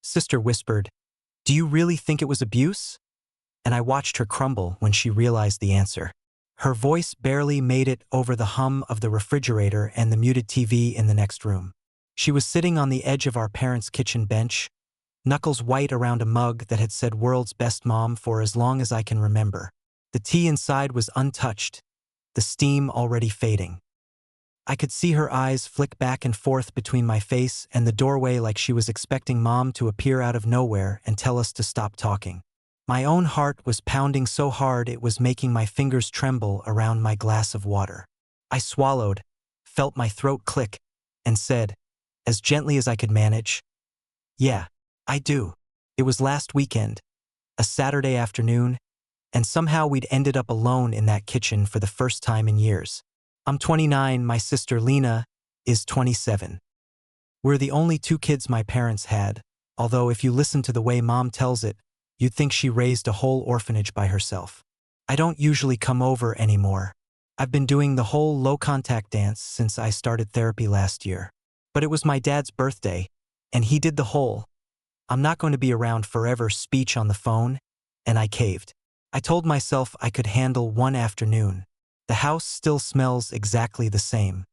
Sister whispered, "Do you really think it was abuse?" And I watched her crumble when she realized the answer. Her voice barely made it over the hum of the refrigerator and the muted TV in the next room. She was sitting on the edge of our parents' kitchen bench, knuckles white around a mug that had said "World's Best Mom" for as long as I can remember. The tea inside was untouched, the steam already fading. I could see her eyes flick back and forth between my face and the doorway like she was expecting Mom to appear out of nowhere and tell us to stop talking. My own heart was pounding so hard it was making my fingers tremble around my glass of water. I swallowed, felt my throat click, and said, as gently as I could manage, "Yeah, I do. It was last weekend, a Saturday afternoon, and somehow we'd ended up alone in that kitchen for the first time in years. I'm 29, my sister Lena is 27. We're the only two kids my parents had, although if you listen to the way Mom tells it, you'd think she raised a whole orphanage by herself. I don't usually come over anymore. I've been doing the whole low-contact dance since I started therapy last year. But it was my dad's birthday, and he did the whole "I'm not going to be around forever" speech on the phone, and I caved. I told myself I could handle one afternoon. The house still smells exactly the same.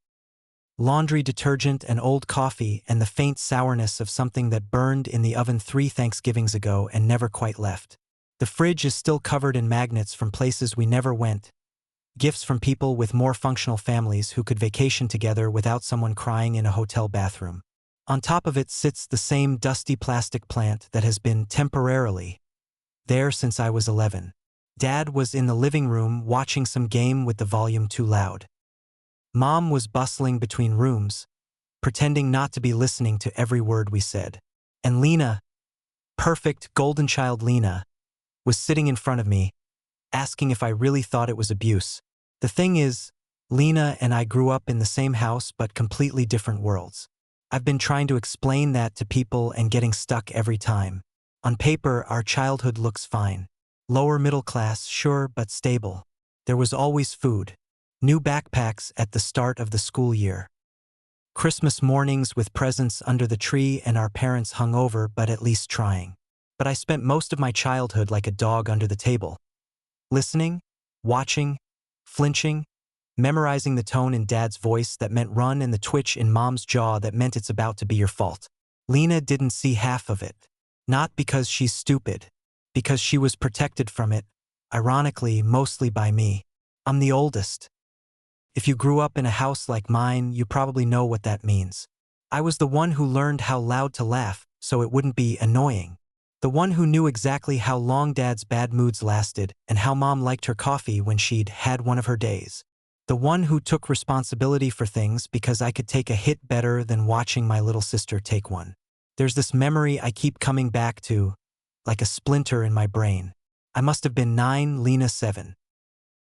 Laundry detergent and old coffee and the faint sourness of something that burned in the oven 3 Thanksgivings ago and never quite left. The fridge is still covered in magnets from places we never went, gifts from people with more functional families who could vacation together without someone crying in a hotel bathroom. On top of it sits the same dusty plastic plant that has been temporarily there since I was 11. Dad was in the living room watching some game with the volume too loud. Mom was bustling between rooms, pretending not to be listening to every word we said. And Lena, perfect golden child Lena, was sitting in front of me, asking if I really thought it was abuse. The thing is, Lena and I grew up in the same house but completely different worlds. I've been trying to explain that to people and getting stuck every time. On paper, our childhood looks fine. Lower middle class, sure, but stable. There was always food. New backpacks at the start of the school year. Christmas mornings with presents under the tree and our parents hungover but at least trying. But I spent most of my childhood like a dog under the table. Listening, watching, flinching, memorizing the tone in Dad's voice that meant run and the twitch in Mom's jaw that meant it's about to be your fault. Lena didn't see half of it. Not because she's stupid. Because she was protected from it, ironically, mostly by me. I'm the oldest. If you grew up in a house like mine, you probably know what that means. I was the one who learned how loud to laugh so it wouldn't be annoying. The one who knew exactly how long Dad's bad moods lasted and how Mom liked her coffee when she'd had one of her days. The one who took responsibility for things because I could take a hit better than watching my little sister take one. There's this memory I keep coming back to, like a splinter in my brain. I must have been 9, Lena 7.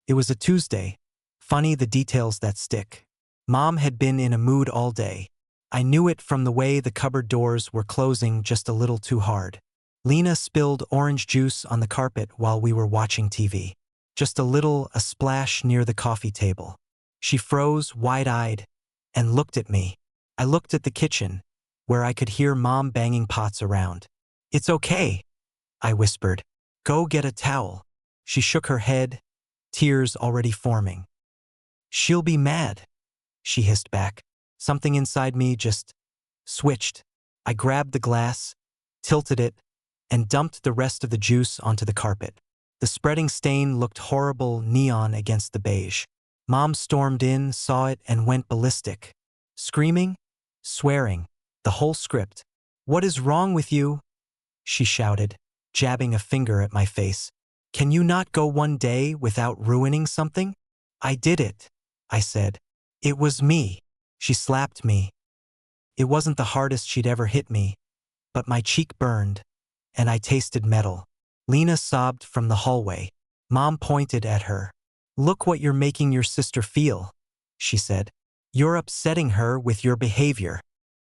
It was a Tuesday. Funny the details that stick. Mom had been in a mood all day. I knew it from the way the cupboard doors were closing just a little too hard. Lena spilled orange juice on the carpet while we were watching TV. Just a splash near the coffee table. She froze, wide-eyed, and looked at me. I looked at the kitchen, where I could hear Mom banging pots around. "It's okay," I whispered. "Go get a towel." She shook her head, tears already forming. "She'll be mad," she hissed back. Something inside me just switched. I grabbed the glass, tilted it, and dumped the rest of the juice onto the carpet. The spreading stain looked horrible neon against the beige. Mom stormed in, saw it, and went ballistic. Screaming, swearing, the whole script. "What is wrong with you?" she shouted, jabbing a finger at my face. "Can you not go one day without ruining something?" "I did it," I said. "It was me." She slapped me. It wasn't the hardest she'd ever hit me, but my cheek burned, and I tasted metal. Lena sobbed from the hallway. Mom pointed at her. "Look what you're making your sister feel," she said. "You're upsetting her with your behavior."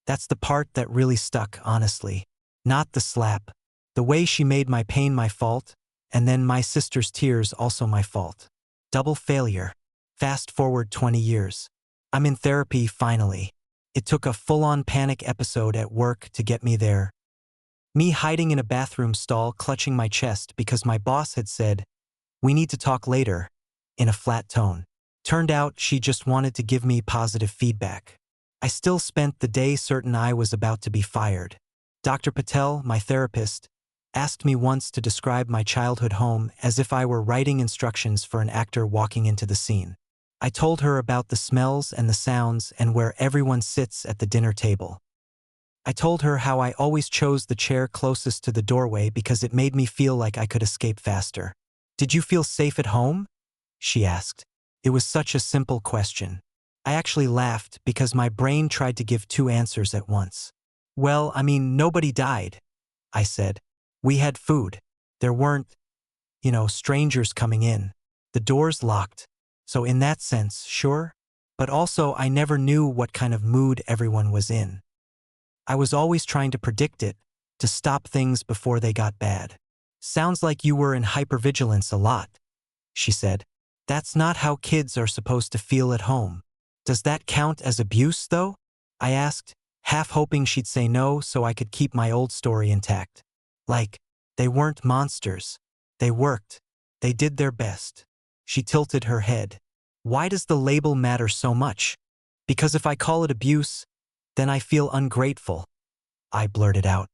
That's the part that really stuck, honestly. Not the slap. The way she made my pain my fault, and then my sister's tears also my fault. Double failure. Fast forward 20 years. I'm in therapy finally. It took a full-on panic episode at work to get me there. Me hiding in a bathroom stall clutching my chest because my boss had said, "We need to talk later," in a flat tone. Turned out she just wanted to give me positive feedback. I still spent the day certain I was about to be fired. Dr. Patel, my therapist, asked me once to describe my childhood home as if I were writing instructions for an actor walking into the scene. I told her about the smells and the sounds and where everyone sits at the dinner table. I told her how I always chose the chair closest to the doorway because it made me feel like I could escape faster. "Did you feel safe at home?" she asked. It was such a simple question. I actually laughed because my brain tried to give two answers at once. "Well, I mean, nobody died," I said. "We had food. There weren't, strangers coming in. The doors locked. So in that sense, sure. But also I never knew what kind of mood everyone was in. I was always trying to predict it, to stop things before they got bad." "Sounds like you were in hypervigilance a lot," she said. "That's not how kids are supposed to feel at home." "Does that count as abuse, though?" I asked, half hoping she'd say no so I could keep my old story intact. Like, they weren't monsters. They worked. They did their best. She tilted her head. "Why does the label matter so much?" "Because if I call it abuse, then I feel ungrateful," I blurted out.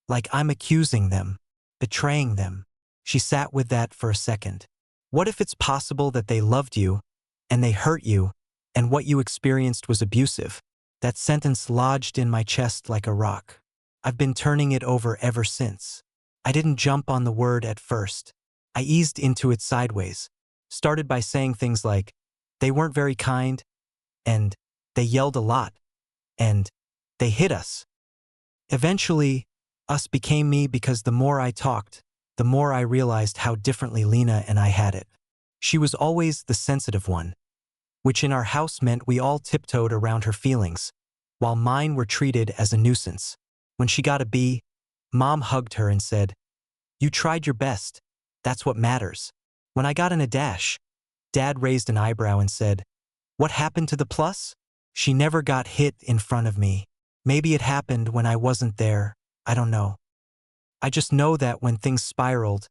"Like I'm accusing them, betraying them." She sat with that for a second. "What if it's possible that they loved you, and they hurt you, and what you experienced was abusive?" That sentence lodged in my chest like a rock. I've been turning it over ever since. I didn't jump on the word at first. I eased into it sideways. Started by saying things like, "They weren't very kind," and "They yelled a lot," and "They hit us." Eventually, us became me because the more I talked, the more I realized how differently Lena and I had it. She was always the sensitive one, which in our house meant we all tiptoed around her feelings, while mine were treated as a nuisance. When she got a B, Mom hugged her and said, "You tried your best. That's what matters." When I got in a dash, Dad raised an eyebrow and said, "What happened to the plus?" She never got hit in front of me. Maybe it happened when I wasn't there. I don't know. I just know that when things spiraled,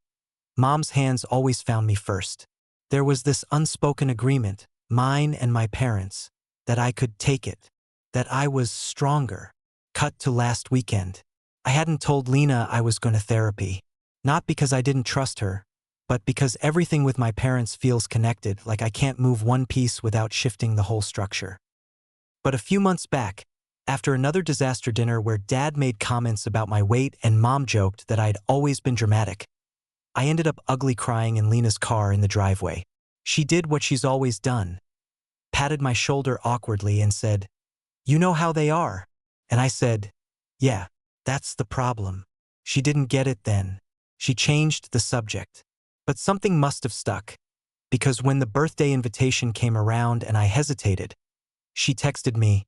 Mom's hands always found me first. There was this unspoken agreement, mine and my parents, that I could take it, that I was stronger. Cut to last weekend. I hadn't told Lena I was going to therapy. Not because I didn't trust her, but because everything with my parents feels connected, like I can't move one piece without shifting the whole structure. But a few months back, after another disaster dinner where Dad made comments about my weight and Mom joked that I'd always been dramatic, I ended up ugly crying in Lena's car in the driveway. She did what she's always done. Patted my shoulder awkwardly and said, "You know how they are." And I said, "Yeah, that's the problem." She didn't get it then. She changed the subject. But something must have stuck, because when the birthday invitation came around and I hesitated, she texted me,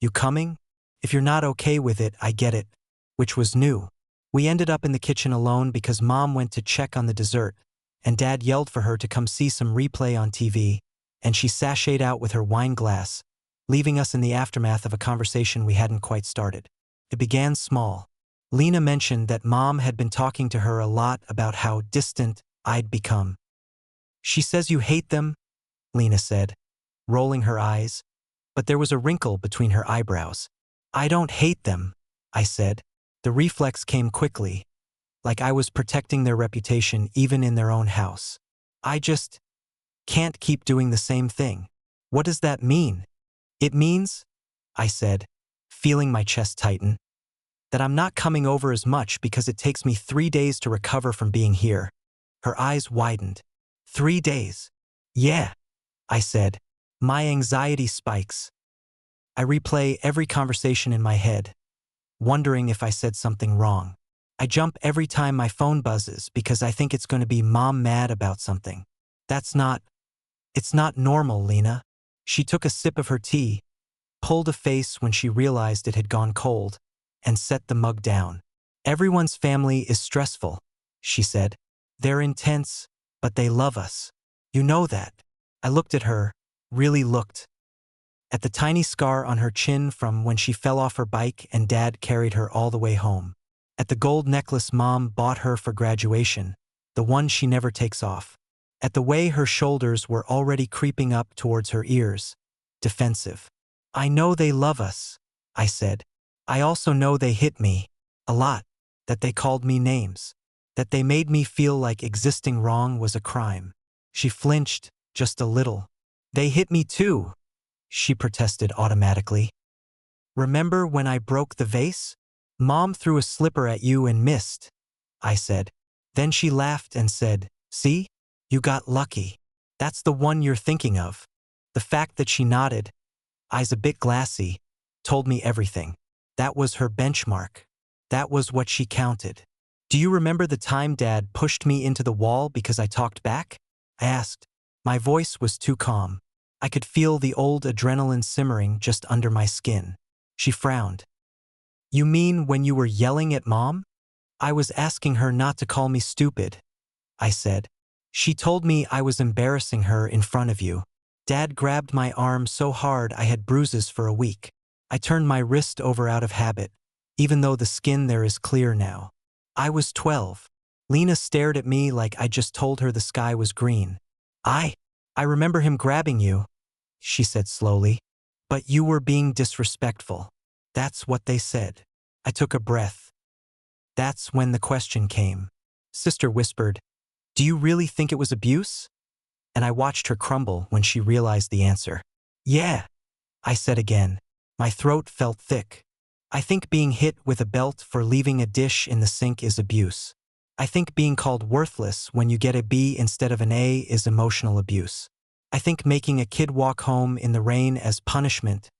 "You coming? If you're not okay with it, I get it," which was new. We ended up in the kitchen alone because Mom went to check on the dessert, and Dad yelled for her to come see some replay on TV, and she sashayed out with her wine glass, leaving us in the aftermath of a conversation we hadn't quite started. It began small. Lena mentioned that Mom had been talking to her a lot about how distant I'd become. "She says you hate them," Lena said, rolling her eyes, but there was a wrinkle between her eyebrows. "I don't hate them," I said. The reflex came quickly, like I was protecting their reputation even in their own house. "I just can't keep doing the same thing." "What does that mean?" "It means," I said, feeling my chest tighten, "that I'm not coming over as much because it takes me 3 days to recover from being here." Her eyes widened. 3 days? "Yeah," I said. My anxiety spikes. I replay every conversation in my head, wondering if I said something wrong. I jump every time my phone buzzes because I think it's going to be Mom mad about something. It's not normal, Lena." She took a sip of her tea, pulled a face when she realized it had gone cold, and set the mug down. "Everyone's family is stressful," she said. "They're intense, but they love us. You know that." I looked at her, really looked. At the tiny scar on her chin from when she fell off her bike and Dad carried her all the way home. At the gold necklace Mom bought her for graduation, the one she never takes off. At the way her shoulders were already creeping up towards her ears, defensive. I know they love us, I said. I also know they hit me. A lot. That they called me names. That they made me feel like existing wrong was a crime. She flinched, just a little. They hit me too, she protested automatically. Remember when I broke the vase? Mom threw a slipper at you and missed, I said. Then she laughed and said, see? You got lucky. That's the one you're thinking of. The fact that she nodded, eyes a bit glassy, told me everything. That was her benchmark. That was what she counted. Do you remember the time Dad pushed me into the wall because I talked back? I asked. My voice was too calm. I could feel the old adrenaline simmering just under my skin. She frowned. You mean when you were yelling at Mom? I was asking her not to call me stupid, I said. She told me I was embarrassing her in front of you. Dad grabbed my arm so hard I had bruises for a week. I turned my wrist over out of habit, even though the skin there is clear now. I was 12. Lena stared at me like I just told her the sky was green. I remember him grabbing you, she said slowly. But you were being disrespectful. That's what they said. I took a breath. That's when the question came. Sister whispered, do you really think it was abuse? And I watched her crumble when she realized the answer. Yeah, I said again. My throat felt thick. I think being hit with a belt for leaving a dish in the sink is abuse. I think being called worthless when you get a B instead of an A is emotional abuse. I think making a kid walk home in the rain as punishment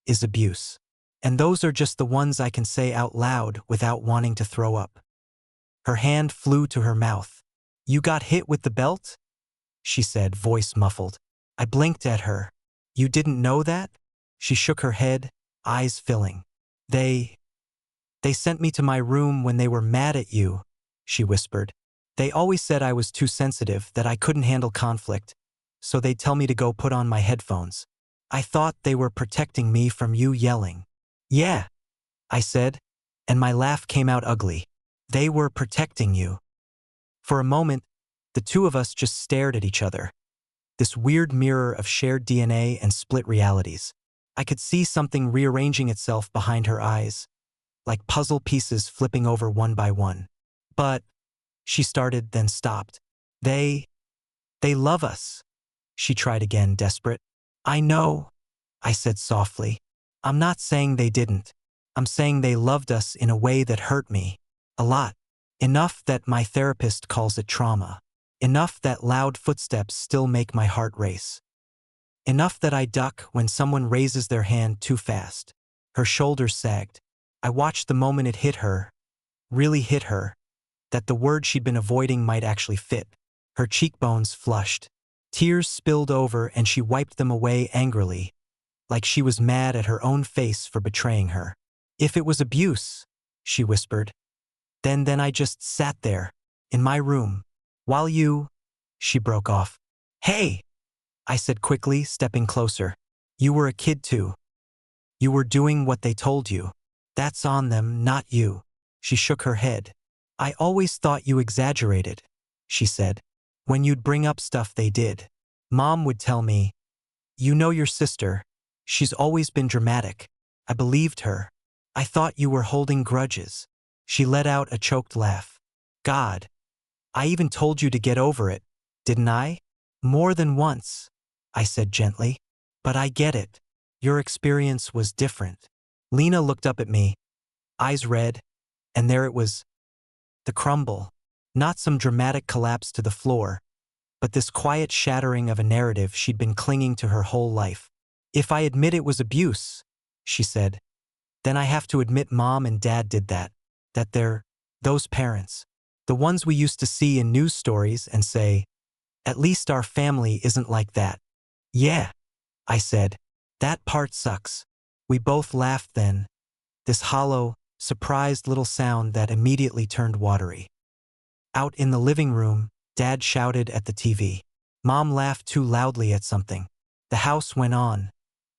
is abuse. And those are just the ones I can say out loud without wanting to throw up. Her hand flew to her mouth. You got hit with the belt? She said, voice muffled. I blinked at her. You didn't know that? She shook her head, eyes filling. They sent me to my room when they were mad at you, she whispered. They always said I was too sensitive, that I couldn't handle conflict, so they'd tell me to go put on my headphones. I thought they were protecting me from you yelling. Yeah, I said, and my laugh came out ugly. They were protecting you. For a moment, the two of us just stared at each other. This weird mirror of shared DNA and split realities. I could see something rearranging itself behind her eyes, like puzzle pieces flipping over one by one. But, she started, then stopped. They love us. She tried again, desperate. I know, I said softly. I'm not saying they didn't. I'm saying they loved us in a way that hurt me. A lot. Enough that my therapist calls it trauma. Enough that loud footsteps still make my heart race. Enough that I duck when someone raises their hand too fast. Her shoulders sagged. I watched the moment it hit her, really hit her, that the word she'd been avoiding might actually fit. Her cheekbones flushed. Tears spilled over and she wiped them away angrily, like she was mad at her own face for betraying her. If it was abuse, she whispered, then I just sat there, in my room, while you, she broke off. Hey, I said quickly, stepping closer. You were a kid too. You were doing what they told you. That's on them, not you. She shook her head. I always thought you exaggerated, she said. When you'd bring up stuff they did. Mom would tell me, you know your sister. She's always been dramatic. I believed her. I thought you were holding grudges. She let out a choked laugh. God. I even told you to get over it, didn't I? More than once, I said gently. But I get it. Your experience was different. Lena looked up at me, eyes red, and there it was. The crumble. Not some dramatic collapse to the floor, but this quiet shattering of a narrative she'd been clinging to her whole life. If I admit it was abuse, she said, then I have to admit Mom and Dad did that. That they're those parents. The ones we used to see in news stories and say, at least our family isn't like that. Yeah, I said. That part sucks. We both laughed then. This hollow, surprised little sound that immediately turned watery. Out in the living room, Dad shouted at the TV. Mom laughed too loudly at something. The house went on,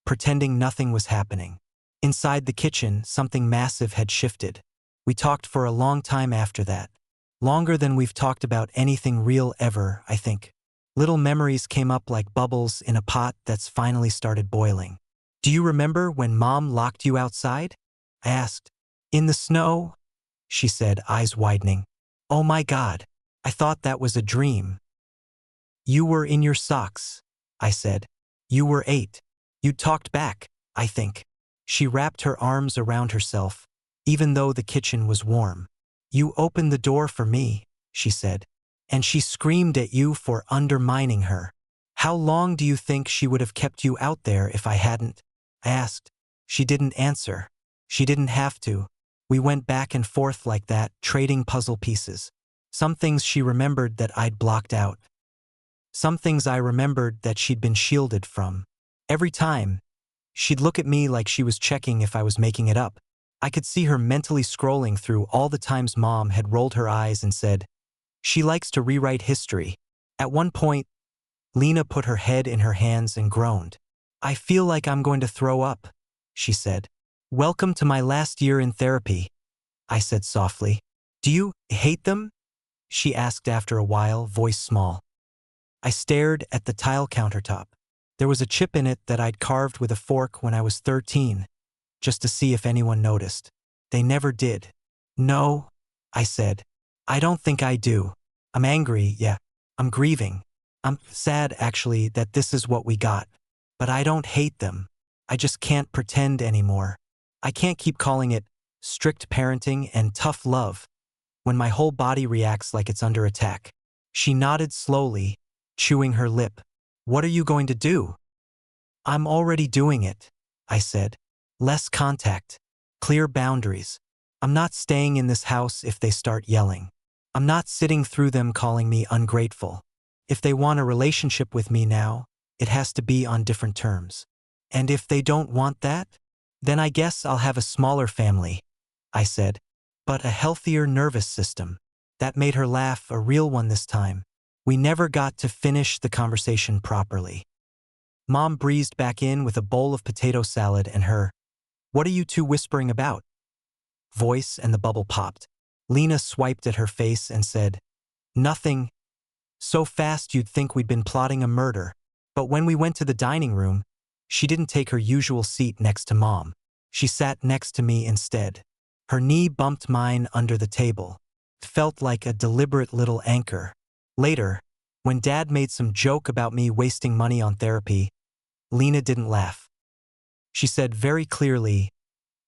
pretending nothing was happening. Inside the kitchen, something massive had shifted. We talked for a long time after that. Longer than we've talked about anything real ever, I think. Little memories came up like bubbles in a pot that's finally started boiling. Do you remember when Mom locked you outside? I asked. In the snow? She said, eyes widening. Oh my God. I thought that was a dream. You were in your socks, I said. You were 8. You talked back, I think. She wrapped her arms around herself, even though the kitchen was warm. You opened the door for me, she said. And she screamed at you for undermining her. How long do you think she would have kept you out there if I hadn't? I asked. She didn't answer. She didn't have to. We went back and forth like that, trading puzzle pieces. Some things she remembered that I'd blocked out. Some things I remembered that she'd been shielded from. Every time, she'd look at me like she was checking if I was making it up. I could see her mentally scrolling through all the times Mom had rolled her eyes and said, "She likes to rewrite history." At one point, Lena put her head in her hands and groaned. I feel like I'm going to throw up, she said. Welcome to my last year in therapy, I said softly. Do you hate them? She asked after a while, voice small. I stared at the tile countertop. There was a chip in it that I'd carved with a fork when I was 13, just to see if anyone noticed. They never did. No, I said. I don't think I do. I'm angry, yeah. I'm grieving. I'm sad, actually, that this is what we got. But I don't hate them. I just can't pretend anymore. I can't keep calling it strict parenting and tough love when my whole body reacts like it's under attack. She nodded slowly, chewing her lip. What are you going to do? I'm already doing it, I said. Less contact. Clear boundaries. I'm not staying in this house if they start yelling. I'm not sitting through them calling me ungrateful. If they want a relationship with me now, it has to be on different terms. And if they don't want that, then I guess I'll have a smaller family, I said. But a healthier nervous system. That made her laugh, a real one this time. We never got to finish the conversation properly. Mom breezed back in with a bowl of potato salad and her, "What are you two whispering about?" voice, and the bubble popped. Lena swiped at her face and said, "Nothing. So fast you'd think we'd been plotting a murder." But when we went to the dining room, she didn't take her usual seat next to Mom. She sat next to me instead. Her knee bumped mine under the table. It felt like a deliberate little anchor. Later, when Dad made some joke about me wasting money on therapy, Lena didn't laugh. She said very clearly,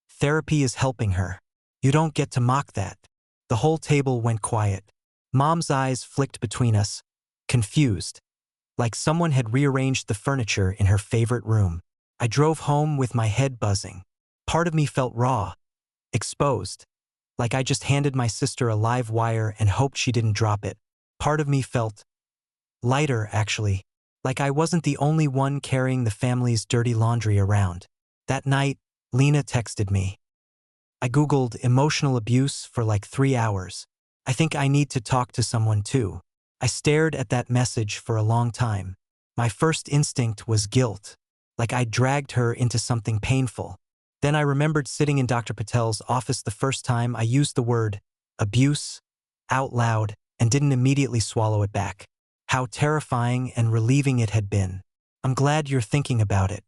"Therapy is helping her. You don't get to mock that." The whole table went quiet. Mom's eyes flicked between us, confused, like someone had rearranged the furniture in her favorite room. I drove home with my head buzzing. Part of me felt raw, exposed, like I just handed my sister a live wire and hoped she didn't drop it. Part of me felt lighter, actually, like I wasn't the only one carrying the family's dirty laundry around. That night, Lena texted me. I Googled emotional abuse for like 3 hours. I think I need to talk to someone too. I stared at that message for a long time. My first instinct was guilt, like I dragged her into something painful. Then I remembered sitting in Dr. Patel's office the first time I used the word abuse out loud and didn't immediately swallow it back. How terrifying and relieving it had been. I'm glad you're thinking about it.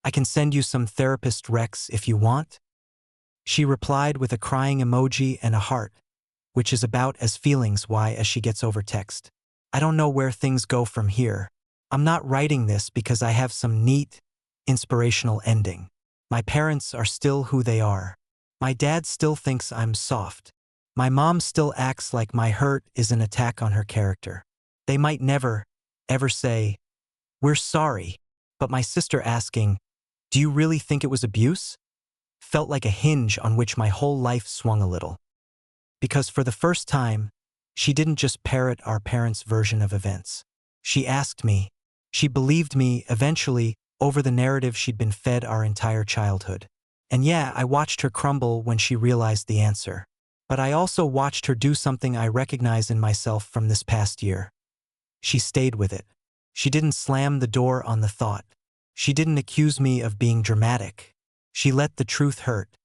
I can send you some therapist recs if you want. She replied with a crying emoji and a heart, which is about as feelings-wise as she gets over text. I don't know where things go from here. I'm not writing this because I have some neat, inspirational ending. My parents are still who they are. My dad still thinks I'm soft. My mom still acts like my hurt is an attack on her character. They might never, ever say, "We're sorry," but my sister asking, "Do you really think it was abuse?" felt like a hinge on which my whole life swung a little. Because for the first time, she didn't just parrot our parents' version of events. She asked me. She believed me, eventually, over the narrative she'd been fed our entire childhood. And yeah, I watched her crumble when she realized the answer. But I also watched her do something I recognize in myself from this past year. She stayed with it. She didn't slam the door on the thought. She didn't accuse me of being dramatic. She let the truth hurt.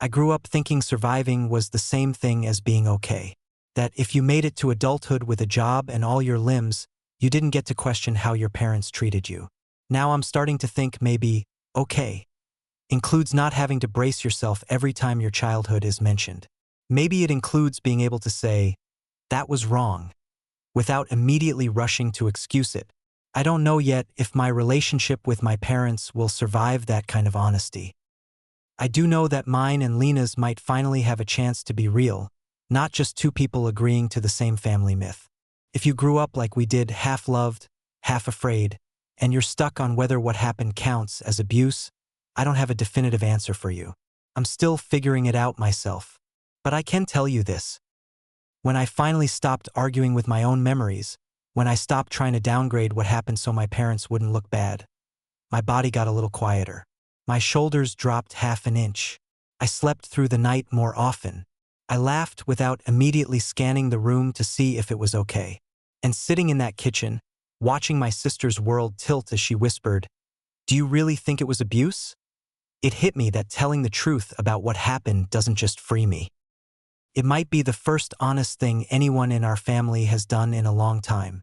I grew up thinking surviving was the same thing as being okay. That if you made it to adulthood with a job and all your limbs, you didn't get to question how your parents treated you. Now I'm starting to think maybe, okay, includes not having to brace yourself every time your childhood is mentioned. Maybe it includes being able to say, that was wrong, without immediately rushing to excuse it. I don't know yet if my relationship with my parents will survive that kind of honesty. I do know that mine and Lena's might finally have a chance to be real, not just two people agreeing to the same family myth. If you grew up like we did, half loved, half afraid, and you're stuck on whether what happened counts as abuse, I don't have a definitive answer for you. I'm still figuring it out myself. But I can tell you this. When I finally stopped arguing with my own memories, when I stopped trying to downgrade what happened so my parents wouldn't look bad, my body got a little quieter. My shoulders dropped half an inch. I slept through the night more often. I laughed without immediately scanning the room to see if it was okay. And sitting in that kitchen, watching my sister's world tilt as she whispered, "Do you really think it was abuse?" It hit me that telling the truth about what happened doesn't just free me. It might be the first honest thing anyone in our family has done in a long time.